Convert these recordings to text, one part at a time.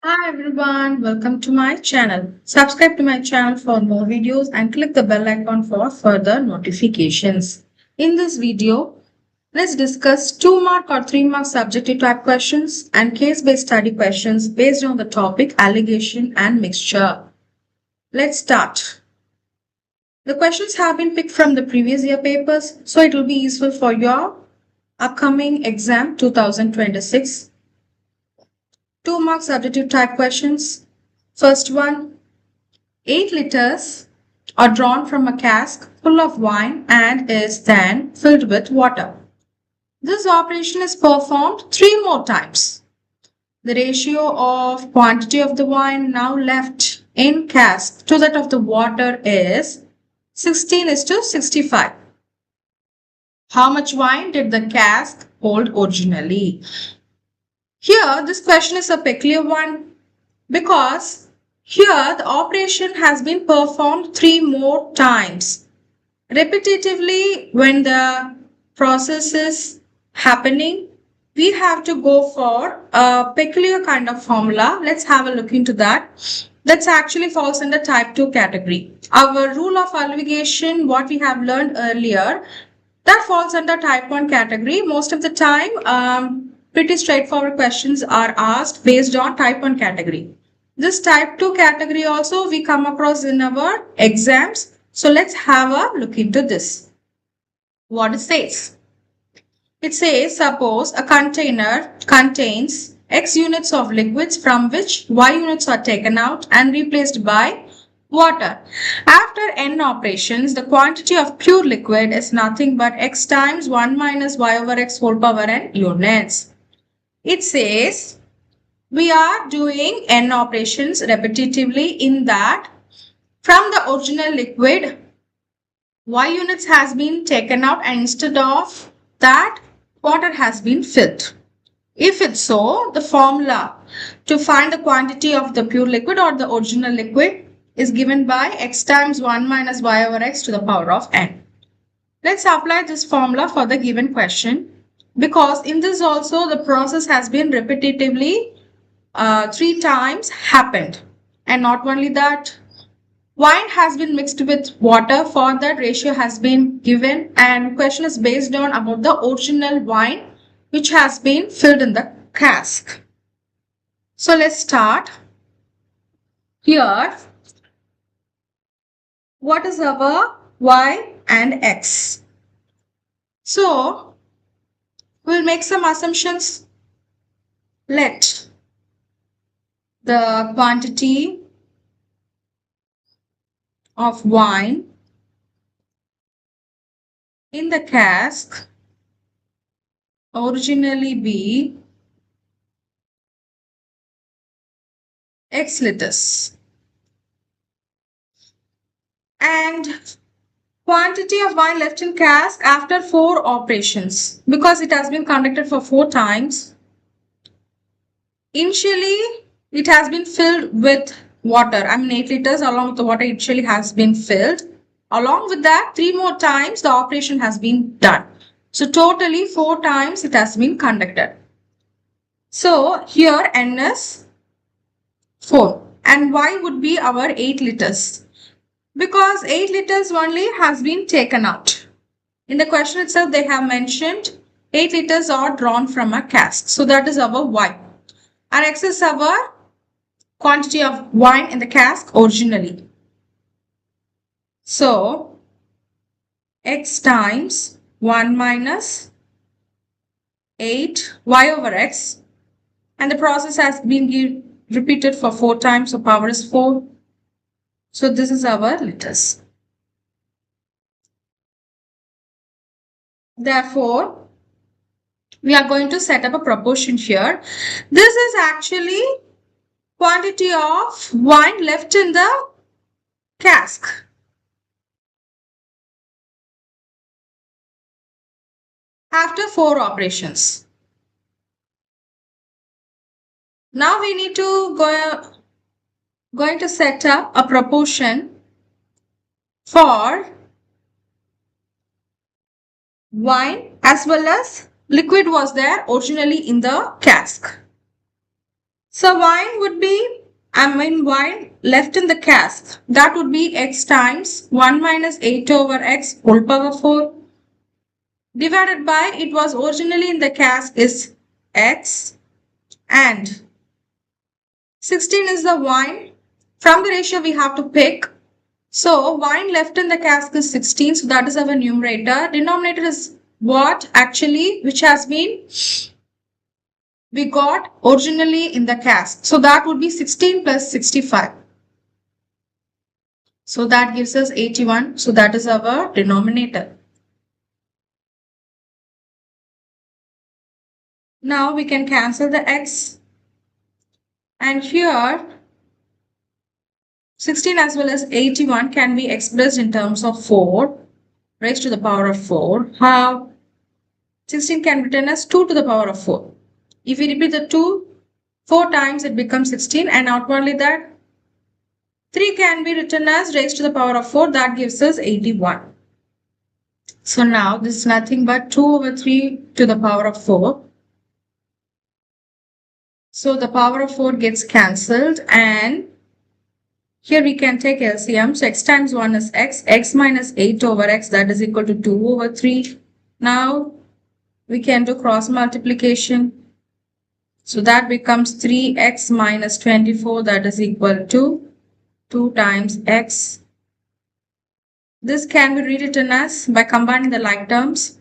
Hi everyone, welcome to my channel. Subscribe to my channel for more videos and click the bell icon for further notifications. In this video, let's discuss 2 mark or 3 mark subjective type questions and case-based study questions based on the topic alligation and mixture. Let's start. The questions have been picked from the previous year papers, so it will be useful for your upcoming exam 2026. 2 mark subjective type questions. First one, 8 liters are drawn from a cask full of wine and is then filled with water. This operation is performed 3 more times. The ratio of quantity of the wine now left in cask to that of the water is 16:65. How much wine did the cask hold originally? Here, this question is a peculiar one because here the operation has been performed 3 more times. Repetitively, when the process is happening, we have to go for a peculiar kind of formula. Let's have a look into that. That actually falls under type 2 category. Our rule of alligation, what we have learned earlier, that falls under type 1 category. Most of the time, pretty straightforward questions are asked based on type 1 category. This type 2 category also we come across in our exams. So let's have a look into this. What it says? It says, suppose a container contains X units of liquids from which Y units are taken out and replaced by water. After n operations, the quantity of pure liquid is nothing but X times 1 minus Y over X whole power n units. It says we are doing n operations repetitively in that from the original liquid, Y units has been taken out and instead of that, water has been filled. If it's so, the formula to find the quantity of the pure liquid or the original liquid is given by X times 1 minus Y over X to the power of n. Let's apply this formula for the given question because in this also the process has been repetitively 3 times happened. And not only that, wine has been mixed with water. For that ratio has been given and question is based on about the original wine which has been filled in the cask. So let's start. Here, what is our Y and X? So we'll make some assumptions. Let the quantity of wine in the cask originally be X liters and quantity of wine left in cask after 4 operations because it has been conducted for 4 times. Initially, it has been filled with water. 8 liters along with the water initially has been filled. Along with that, 3 more times the operation has been done. So totally 4 times it has been conducted. So here N is 4 and Y would be our 8 liters because 8 liters only has been taken out. In the question itself they have mentioned 8 liters are drawn from a cask. So that is our Y. And X is our quantity of wine in the cask originally. So X times 1 minus 8 Y over X and the process has been repeated for 4 times, so power is 4. So this is our liters. Therefore, we are going to set up a proportion here. This is actually quantity of wine left in the cask. After 4 operations. Now we need to going to set up a proportion for wine as well as liquid was there originally in the cask. So wine left in the cask, that would be x times 1 minus 8 over x whole power 4 divided by, it was originally in the cask, is x, and 16 is the wine. From the ratio we have to pick. So wine left in the cask is 16. So that is our numerator. Denominator is what actually, which has been, we got originally in the cask. So that would be 16 plus 65. So that gives us 81. So that is our denominator. Now we can cancel the x. And here 16 as well as 81 can be expressed in terms of 4 raised to the power of 4. How? 16 can be written as 2 to the power of 4. If we repeat the 2 4 times, it becomes 16, and not only that, 3 can be written as raised to the power of 4. That gives us 81. So now this is nothing but 2 over 3 to the power of 4. So the power of 4 gets cancelled, and here we can take LCM. So x times 1 is x. X minus 8 over x, that is equal to 2 over 3. Now we can do cross multiplication. So that becomes 3x minus 24, that is equal to 2 times x. This can be rewritten as, by combining the like terms,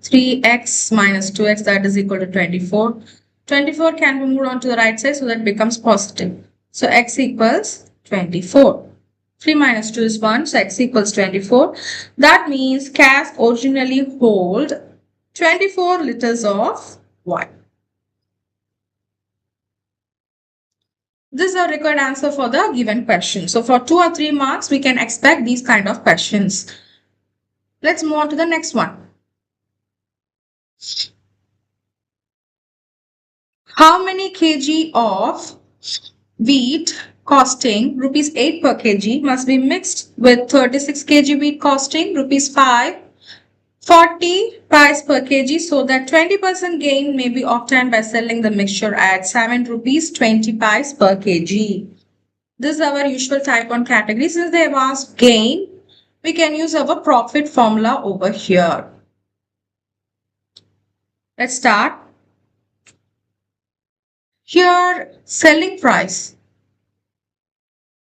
3x minus 2x, that is equal to 24. 24 can be moved on to the right side, so that becomes positive. So x equals 24. 3 minus 2 is 1, so x equals 24. That means cask originally hold 24 liters of wine. This is our required answer for the given question. So for 2 or 3 marks, we can expect these kind of questions. Let's move on to the next one. How many kg of wheat costing rupees 8 per kg must be mixed with 36 kg wheat costing rupees 5, 40 pice per kg, so that 20% gain may be obtained by selling the mixture at 7 rupees 20 pice per kg. This is our usual type 1 category. Since they have asked gain, we can use our profit formula over here. Let's start. Here, selling price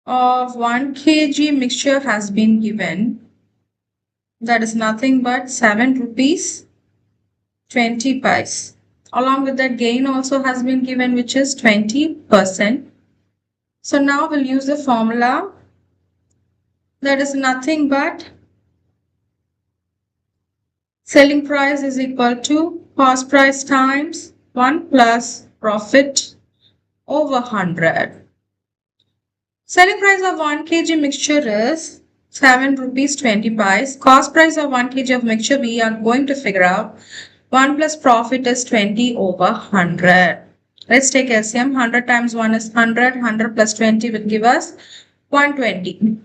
of 1 kg mixture has been given. That is nothing but 7 rupees 20 pice. Along with that, gain also has been given, which is 20%. So now we'll use the formula. That is nothing but selling price is equal to cost price times 1 plus profit over 100. Selling price of 1 kg mixture is 7 rupees 20 pice. Cost price of 1 kg of mixture we are going to figure out. 1 plus profit is 20 over 100. Let's take LCM. 100 times 1 is 100. 100 plus 20 will give us 120.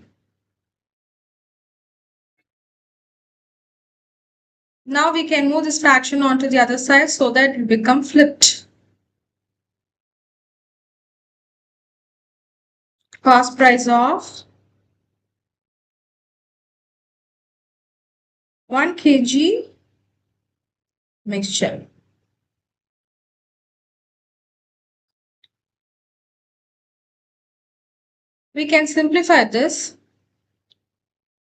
Now we can move this fraction onto the other side so that it will become flipped. Cost price of 1 kg mixture. We can simplify this.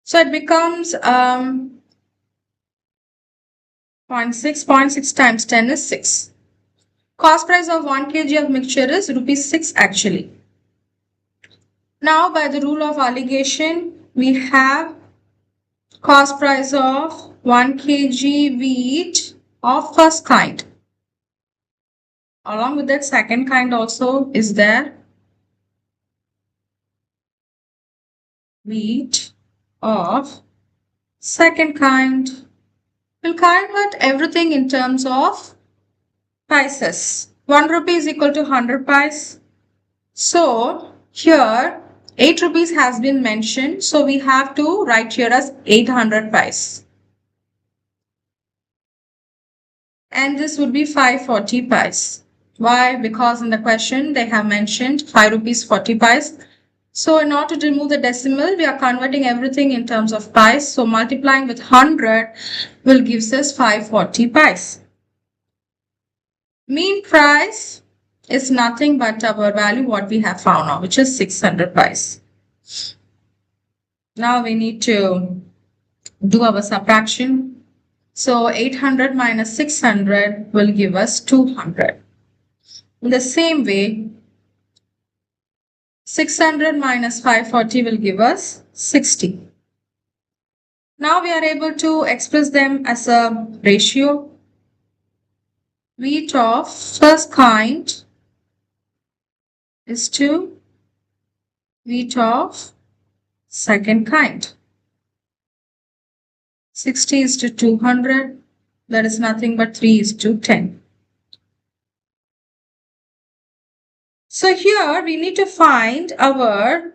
So it becomes 0.6 times 10 is 6. Cost price of 1 kg of mixture is rupees 6 actually. Now by the rule of alligation, we have cost price of 1 kg wheat of first kind. Along with that, second kind also is there. Wheat of second kind. We'll convert everything in terms of pices. 1 rupee is equal to 100 pice. So here 8 rupees has been mentioned. So we have to write here as 800 pice. And this would be 540 pice. Why? Because in the question they have mentioned 5 rupees 40 pies. So in order to remove the decimal, we are converting everything in terms of pies. So multiplying with 100 will give us 540 pies. Mean price is nothing but our value what we have found now, which is 600 pies. Now we need to do our subtraction. So 800 minus 600 will give us 200. In the same way, 600 minus 540 will give us 60. Now we are able to express them as a ratio. Wheat of first kind is to wheat of second kind. 60 is to 200. That is nothing but 3 is to 10. So here we need to find our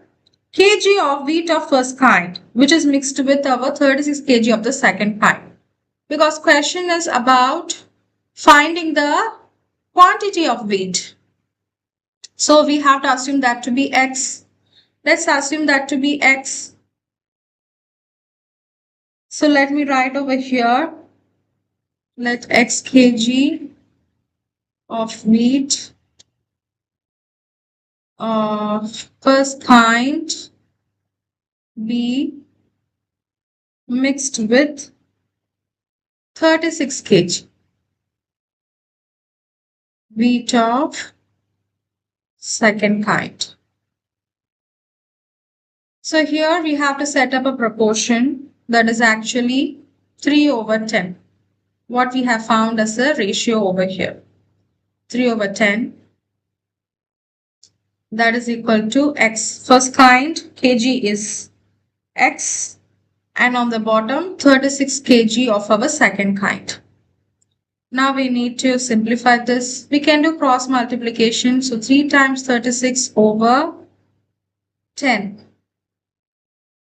kg of wheat of first kind, which is mixed with our 36 kg of the second kind. Because question is about finding the quantity of wheat. So we have to assume that to be x. Let's assume that to be x. So let me write over here. Let x kg of wheat of first kind be mixed with 36 kg wheat of second kind. So here we have to set up a proportion that is actually 3 over 10. What we have found as a ratio over here. 3 over 10. That is equal to x. First kind kg is x. And on the bottom 36 kg of our second kind. Now we need to simplify this. We can do cross multiplication. So 3 times 36 over 10.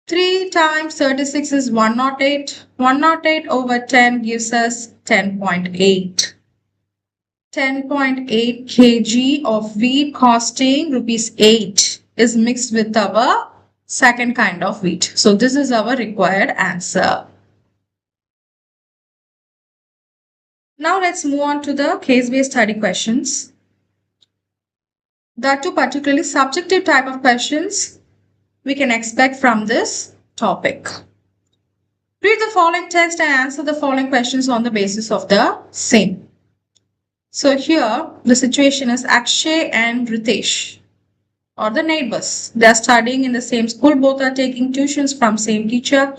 3 times 36 is 108. 108 over 10 gives us 10.8. 10.8 kg of wheat costing rupees 8 is mixed with our second kind of wheat. So this is our required answer. Now let's move on to the case-based study questions. That two particularly subjective type of questions we can expect from this topic. Read the following text and answer the following questions on the basis of the same. So here the situation is Akshay and Ritesh, or the neighbors. They are studying in the same school. Both are taking tuitions from same teacher.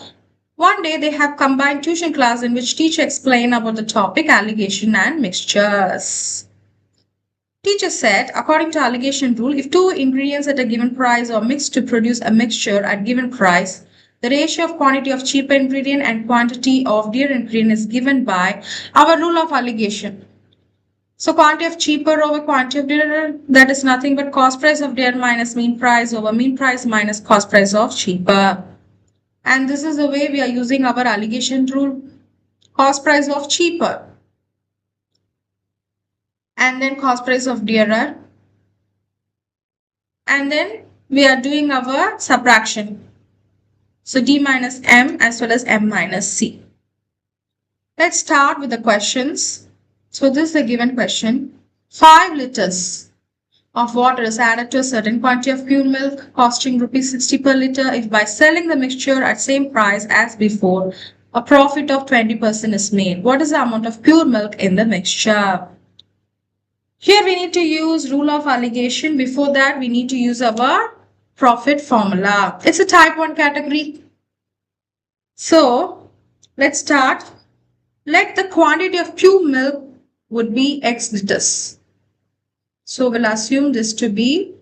One day they have combined tuition class in which teacher explained about the topic alligation and mixtures. Teacher said, according to alligation rule, if two ingredients at a given price are mixed to produce a mixture at given price, the ratio of quantity of cheaper ingredient and quantity of dear ingredient is given by our rule of alligation. So quantity of cheaper over quantity of dear, that is nothing but cost price of dear minus mean price over mean price minus cost price of cheaper. And this is the way we are using our alligation rule. Cost price of cheaper. And then cost price of dearer. And then we are doing our subtraction. So D minus M as well as M minus C. Let's start with the questions. So this is a given question. 5 liters of water is added to a certain quantity of pure milk costing rupees 60 per liter. If by selling the mixture at same price as before, a profit of 20% is made. What is the amount of pure milk in the mixture? Here we need to use rule of alligation. Before that we need to use our profit formula. It's a type 1 category. So let's start. Let the quantity of pure milk would be X liters. So we'll assume this to be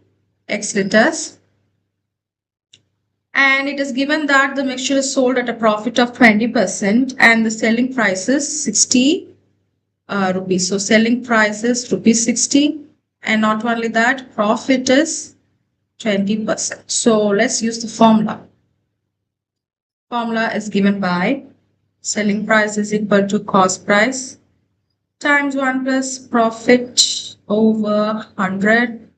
X liters. And it is given that the mixture is sold at a profit of 20% and the selling price is 60 rupees. So selling price is rupees 60, and not only that, profit is 20%. So let's use the formula. Formula is given by selling price is equal to cost price times 1 plus profit over 100.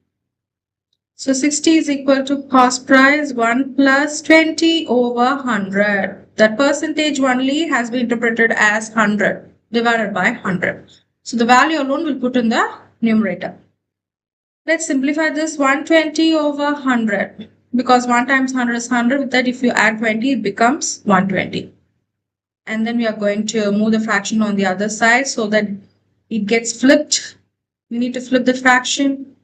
So 60 is equal to cost price 1 plus 20 over 100. That percentage only has been interpreted as 100 divided by 100. So the value alone will put in the numerator. Let's simplify this. 120 over 100. Because 1 times 100 is 100. With that, if you add 20, it becomes 120. And then we are going to move the fraction on the other side so that it gets flipped. We need to flip the fraction.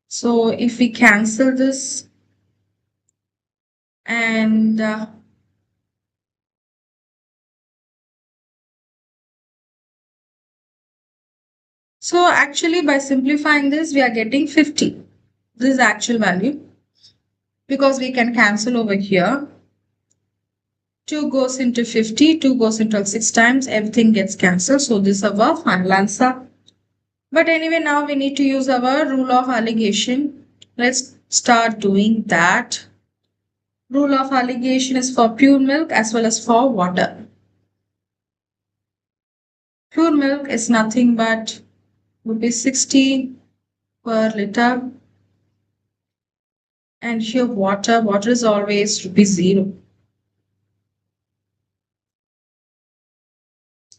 So if we cancel this and so actually by simplifying this, we are getting 50. This is actual value because we can cancel over here. 2 goes into 50, 2 goes into 6 times, everything gets cancelled. So this is our final answer. But anyway, now we need to use our rule of alligation. Let's start doing that. Rule of alligation is for pure milk as well as for water. Pure milk is nothing but rupees 60 per liter. And here water is always rupees 0.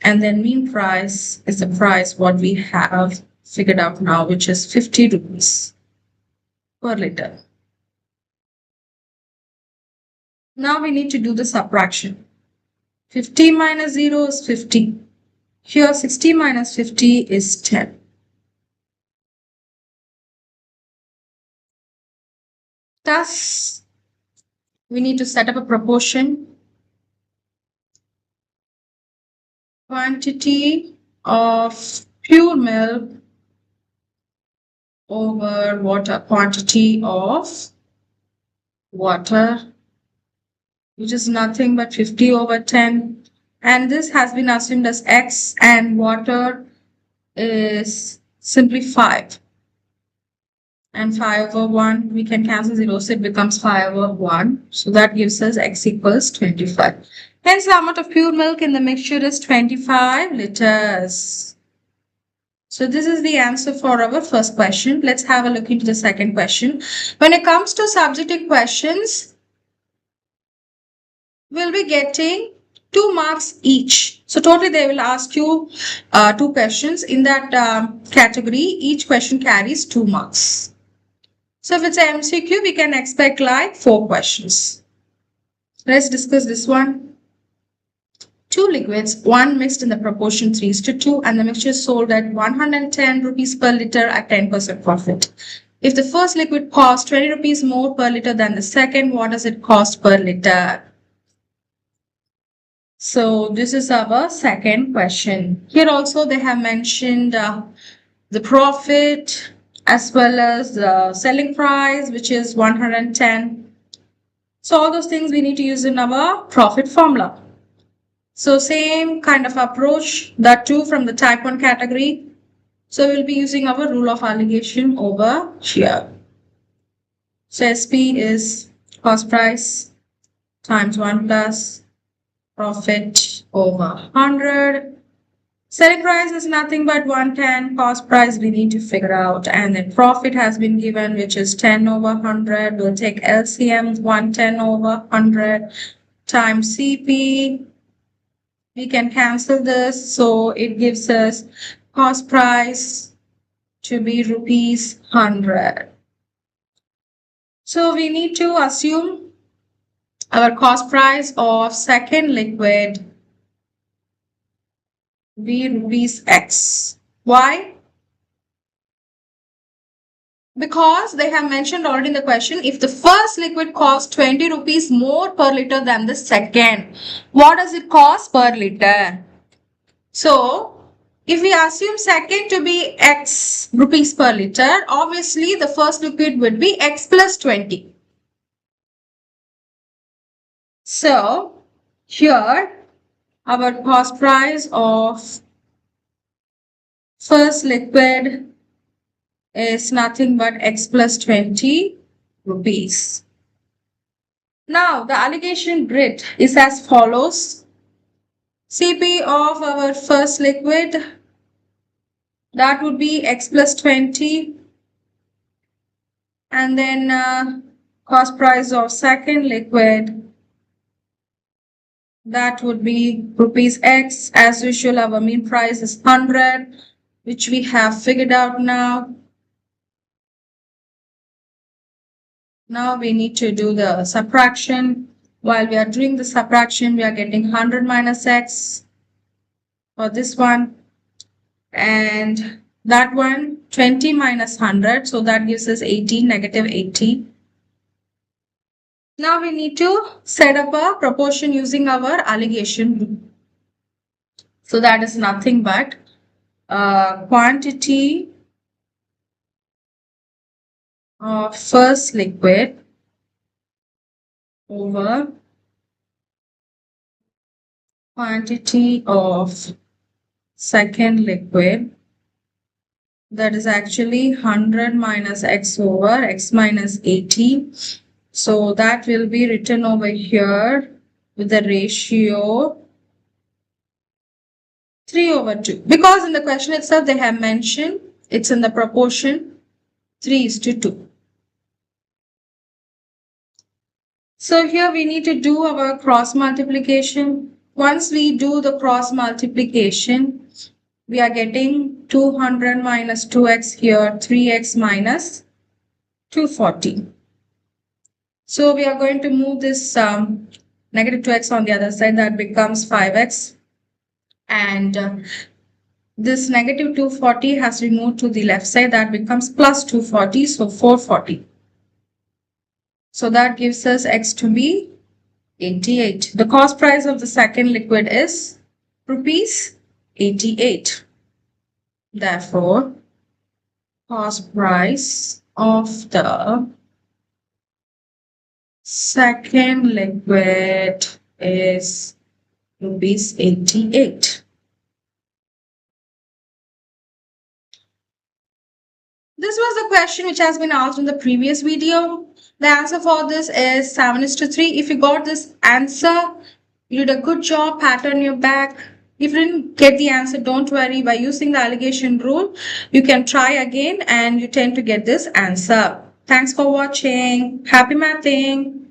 And then mean price is the price what we have figured out now, which is 50 rupees per liter. Now we need to do the subtraction. 50 minus 0 is 50. Here 60 minus 50 is 10. Thus, we need to set up a proportion. Quantity of pure milk over water. Quantity of water, which is nothing but 50 over 10. And this has been assumed as X, and water is simply 5. And 5 over 1, we can cancel 0, so it becomes 5 over 1. So that gives us X equals 25. Hence, the amount of pure milk in the mixture is 25 liters. So this is the answer for our first question. Let's have a look into the second question. When it comes to subjective questions, we'll be getting 2 marks each. So totally they will ask you 2 questions. In that category, each question carries 2 marks. So if it's an MCQ, we can expect like 4 questions. Let's discuss this one. 2 liquids, one mixed in the proportion 3:2, and the mixture is sold at 110 rupees per liter at 10% profit. If the first liquid costs 20 rupees more per liter than the second, what does it cost per liter? So this is our second question. Here also they have mentioned the profit as well as the selling price, which is 110. So all those things we need to use in our profit formula. So same kind of approach, that too from the type 1 category. So we'll be using our rule of alligation over here. So SP is cost price times 1 plus profit over 100. Selling price is nothing but 110. Cost price we need to figure out. And then profit has been given, which is 10 over 100. We'll take LCM 110 over 100 times CP. We can cancel this, so it gives us cost price to be rupees 100. So we need to assume our cost price of second liquid be rupees X. Why? Because they have mentioned already in the question, if the first liquid costs 20 rupees more per liter than the second, what does it cost per liter? So, if we assume second to be X rupees per liter, obviously the first liquid would be X plus 20. So, here our cost price of first liquid is nothing but X plus 20 rupees. Now, the alligation grid is as follows. CP of our first liquid That would be x plus 20. And then cost price of second liquid, that would be rupees X. As usual, our mean price is 100, which we have figured out now. Now we need to do the subtraction. While we are doing the subtraction, we are getting 100 minus X for this one. And that one, 20 minus 100. So that gives us 80, negative 80. Now we need to set up a proportion using our alligation rule. So that is nothing but quantity of first liquid over quantity of second liquid. That is actually 100 minus x over x minus 80. So that will be written over here with the ratio 3 over 2. Because in the question itself they have mentioned it's in the proportion 3:2. So here we need to do our cross multiplication. Once we do the cross multiplication, we are getting 200 minus 2x here, 3x minus 240. So we are going to move this negative 2x on the other side. That becomes 5x. And this negative 240 has to be moved to the left side. That becomes plus 240. So 440. So that gives us x to be 88. The cost price of the second liquid is rupees 88. Therefore, cost price of the second liquid is rupees 88. This was the question which has been asked in the previous video. The answer for this is 7:3. If you got this answer, you did a good job, pat on your back. If you didn't get the answer, don't worry. By using the alligation rule, you can try again and you tend to get this answer. Thanks for watching. Happy mathing.